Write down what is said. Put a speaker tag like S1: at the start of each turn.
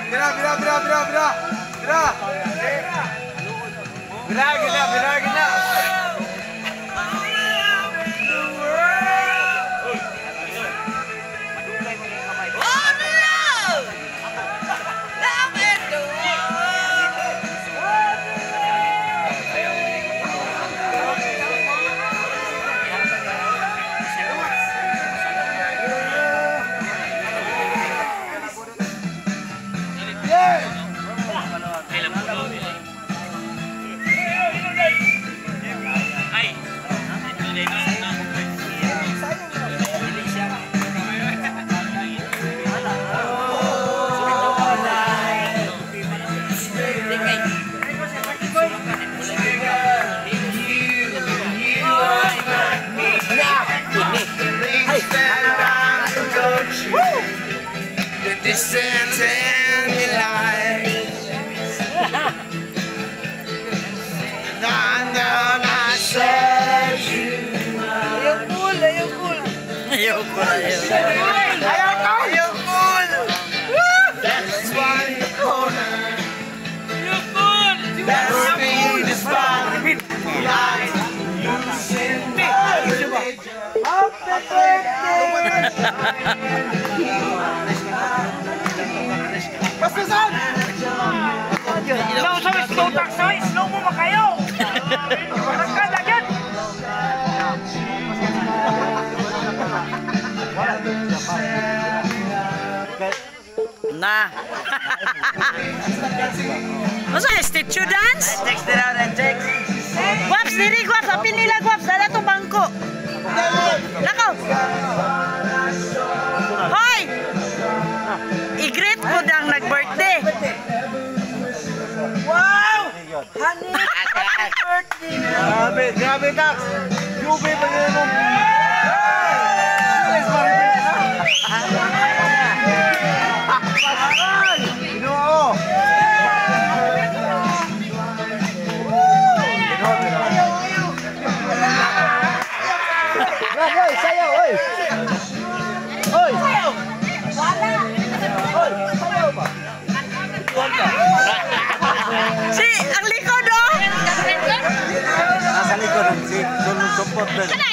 S1: Bira. Distant and the lights under my statue. Ayaw cool. That's why the corner. That's me, the spot. Light, you send me. Happy birthday. Pasasan! Slow sa slow taxi! Slow mo ba kayo? Barangkad agad!
S2: Na! Masa statue dance?
S1: Text na lang, text!
S2: Guaps, diri guaps! Apin nila guaps! Dala to bangko! Lakaw! Hoy! I-greet ko dang nag-birthday!
S1: Wow!
S2: Honey! Happy birthday!
S1: Grabe Dax! Yubi pa nyo mo! Ginoo! Hoy! Sayaw! Hoy! Hoy! Sayaw! Wala! Hoy! Sayaw ba?
S2: Si! Ang likod oh!
S1: Nasa likod si Sulong Support.
S2: Kana!